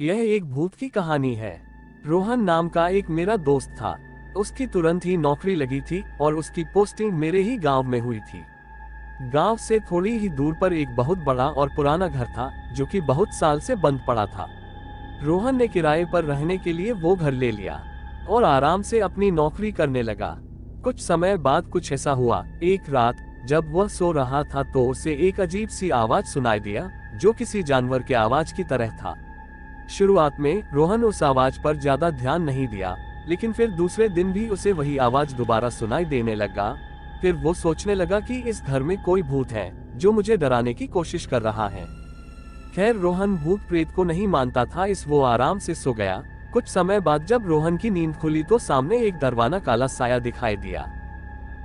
यह एक भूत की कहानी है। रोहन नाम का एक मेरा दोस्त था। उसकी तुरंत ही नौकरी लगी थी और उसकी पोस्टिंग मेरे ही गांव में हुई थी। गांव से थोड़ी ही दूर पर एक बहुत बड़ा और पुराना घर था जो कि बहुत साल से बंद पड़ा था। रोहन ने किराए पर रहने के लिए वो घर ले लिया और आराम से अपनी नौकरी करने लगा। कुछ समय बाद कुछ ऐसा हुआ, एक रात जब वह सो रहा था तो उसे एक अजीब सी आवाज सुनाई दिया जो किसी जानवर के आवाज की तरह था। शुरुआत में रोहन उस आवाज पर ज्यादा ध्यान नहीं दिया, लेकिन फिर दूसरे दिन भी उसे वही आवाज दोबारा सुनाई देने लगा। फिर वो सोचने लगा कि इस घर में कोई भूत है जो मुझे डराने की कोशिश कर रहा है। खैर रोहन भूत प्रेत को नहीं मानता था, वो आराम से सो गया। कुछ समय बाद जब रोहन की नींद खुली तो सामने एक दरवाना काला साया दिखाई दिया।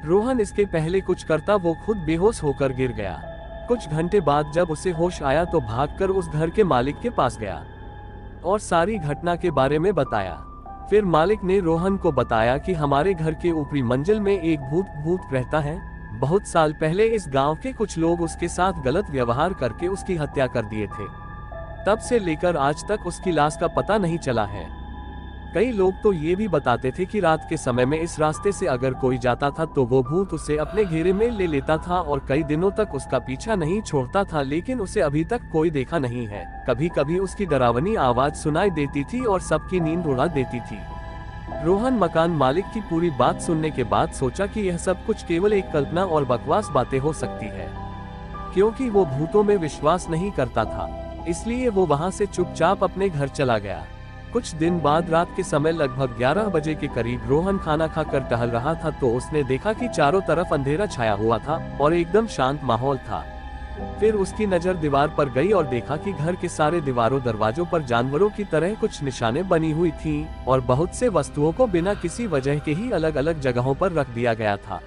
रोहन इसके पहले कुछ करता वो खुद बेहोश होकर गिर गया। कुछ घंटे बाद जब उसे होश आया तो भागकर उस घर के मालिक के पास गया और सारी घटना के बारे में बताया। फिर मालिक ने रोहन को बताया कि हमारे घर के ऊपरी मंजिल में एक भूत रहता है। बहुत साल पहले इस गांव के कुछ लोग उसके साथ गलत व्यवहार करके उसकी हत्या कर दिए थे। तब से लेकर आज तक उसकी लाश का पता नहीं चला है। कई लोग तो ये भी बताते थे कि रात के समय में इस रास्ते से अगर कोई जाता था तो वो भूत उसे अपने घेरे में ले लेता था और कई दिनों तक उसका पीछा नहीं छोड़ता था, लेकिन उसे अभी तक कोई देखा नहीं है। कभी कभी उसकी डरावनी आवाज सुनाई देती थी और सबकी नींद उड़ा देती थी। रोहन मकान मालिक की पूरी बात सुनने के बाद सोचा कि यह सब कुछ केवल एक कल्पना और बकवास बातें हो सकती है, क्योंकि वो भूतों में विश्वास नहीं करता था। इसलिए वो वहां से चुपचाप अपने घर चला गया। कुछ दिन बाद रात के समय लगभग 11 बजे के करीब रोहन खाना खाकर टहल रहा था तो उसने देखा कि चारों तरफ अंधेरा छाया हुआ था और एकदम शांत माहौल था। फिर उसकी नजर दीवार पर गई और देखा कि घर के सारे दीवारों दरवाजों पर जानवरों की तरह कुछ निशाने बनी हुई थीं और बहुत से वस्तुओं को बिना किसी वजह के ही अलग अलग जगहों पर रख दिया गया था।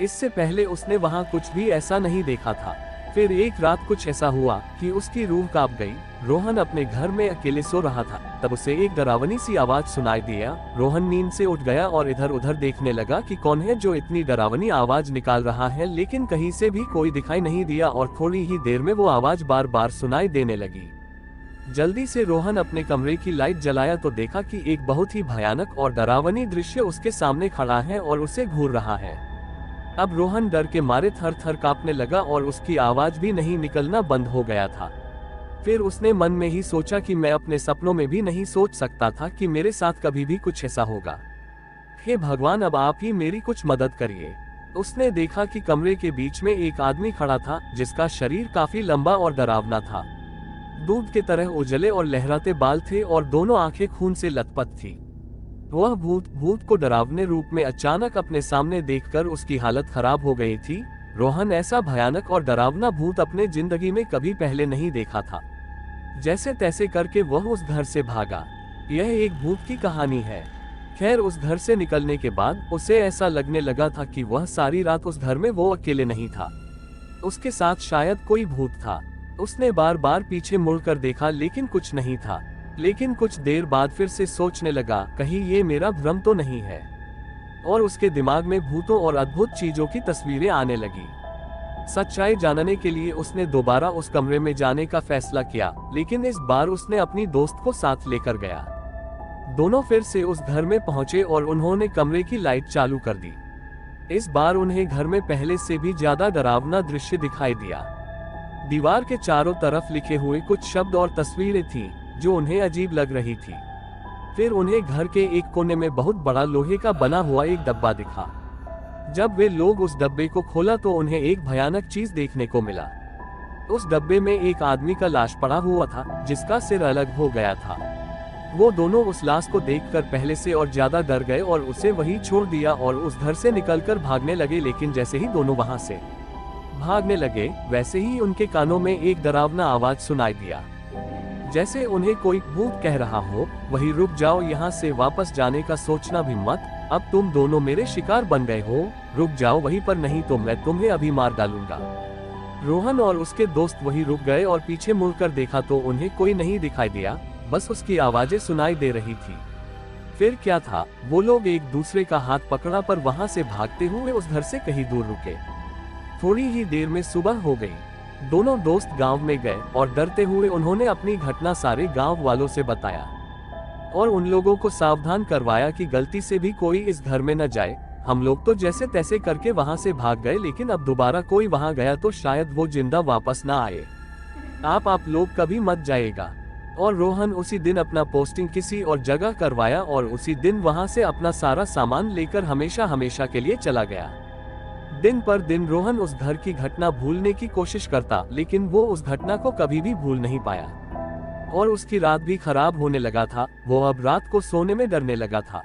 इससे पहले उसने वहां कुछ भी ऐसा नहीं देखा था। फिर एक रात कुछ ऐसा हुआ कि उसकी रूह कांप गई। रोहन अपने घर में अकेले सो रहा था, तब उसे एक डरावनी सी आवाज सुनाई दिया। रोहन नींद से उठ गया और इधर उधर देखने लगा कि कौन है जो इतनी डरावनी आवाज निकाल रहा है, लेकिन कहीं से भी कोई दिखाई नहीं दिया और थोड़ी ही देर में वो आवाज बार बार सुनाई देने लगी। जल्दी से रोहन अपने कमरे की लाइट जलाया तो देखा कि एक बहुत ही भयानक और डरावनी दृश्य उसके सामने खड़ा है और उसे घूर रहा है। अब रोहन डर के मारे थर थर कांपने लगा और उसकी आवाज भी नहीं निकलना बंद हो गया था। फिर उसने मन में ही सोचा कि मैं अपने सपनों में भी नहीं सोच सकता था कि मेरे साथ कभी भी कुछ ऐसा होगा। हे भगवान, अब आप ही मेरी कुछ मदद करिए। उसने देखा कि कमरे के बीच में एक आदमी खड़ा था जिसका शरीर काफी लंबा और डरावना था। दूध की तरह उजले और लहराते बाल थे और दोनों आंखें खून से लथपथ थी। वह भूत को डरावने रूप में अचानक अपने सामने देखकर उसकी हालत खराब हो गई थी। रोहन ऐसा भयानक और डरावना भूत अपने जिंदगी में कभी पहले नहीं देखा था। जैसे तैसे करके वह उस घर से भागा। यह एक भूत की कहानी है। खैर उस घर से निकलने के बाद उसे ऐसा लगने लगा था कि वह सारी रात उस घर में वो अकेले नहीं था, उसके साथ शायद कोई भूत था। उसने बार बार पीछे मुड़कर देखा लेकिन कुछ नहीं था। लेकिन कुछ देर बाद फिर से सोचने लगा, कहीं ये मेरा भ्रम तो नहीं है, और उसके दिमाग में भूतों और अद्भुत चीजों की तस्वीरें आने लगी। सच्चाई जानने के लिए उसने दोबारा उस कमरे में जाने का फैसला किया, लेकिन इस बार उसने अपनी दोस्त को साथ लेकर गया। दोनों फिर से उस घर में पहुंचे और उन्होंने कमरे की लाइट चालू कर दी। इस बार उन्हें घर में पहले से भी ज्यादा डरावना दृश्य दिखाई दिया। दीवार के चारों तरफ लिखे हुए कुछ शब्द और तस्वीरें थीं जो उन्हें अजीब लग रही थी। फिर उन्हें घर के एक कोने में बहुत बड़ा लोहे का बना हुआ एक डब्बा दिखा। जब वे लोग उस डब्बे को खोला तो उन्हें एक भयानक चीज देखने को मिला। उस डब्बे में एक आदमी का लाश पड़ा हुआ था जिसका सिर अलग हो गया था। वो दोनों उस लाश को देखकर पहले से और ज्यादा डर गए और उसे वहीं छोड़ दिया और उस घर से निकलकर भागने लगे। लेकिन जैसे ही दोनों वहां से भागने लगे वैसे ही उनके कानों में एक डरावना आवाज सुनाई दिया, जैसे उन्हें कोई भूत कह रहा हो, वही रुक जाओ, यहाँ से वापस जाने का सोचना भी मत। अब तुम दोनों मेरे शिकार बन गए हो, रुक जाओ वहीं पर, नहीं तो मैं तुम्हें अभी मार डालूंगा। रोहन और उसके दोस्त वहीं रुक गए और पीछे मुड़कर देखा तो उन्हें कोई नहीं दिखाई दिया, बस उसकी आवाजें सुनाई दे रही थी। फिर क्या था, वो लोग एक दूसरे का हाथ पकड़ा पर वहां से भागते हुए उस घर से कहीं दूर रुके। थोड़ी ही देर में सुबह हो गई। दोनों दोस्त गांव में गए और डरते हुए उन्होंने अपनी घटना सारे गांव वालों से बताया और उन लोगों को सावधान करवाया कि गलती से भी कोई इस घर में न जाए। हम लोग तो जैसे तैसे करके वहां से भाग गए, लेकिन अब दोबारा कोई वहां गया तो शायद वो जिंदा वापस ना आए। आप लोग कभी मत जाइएगा। और रोहन उसी दिन अपना पोस्टिंग किसी और जगह करवाया और उसी दिन वहां से अपना सारा सामान लेकर हमेशा हमेशा के लिए चला गया। दिन पर दिन रोहन उस घर की घटना भूलने की कोशिश करता, लेकिन वो उस घटना को कभी भी भूल नहीं पाया और उसकी रात भी खराब होने लगा था। वो अब रात को सोने में डरने लगा था।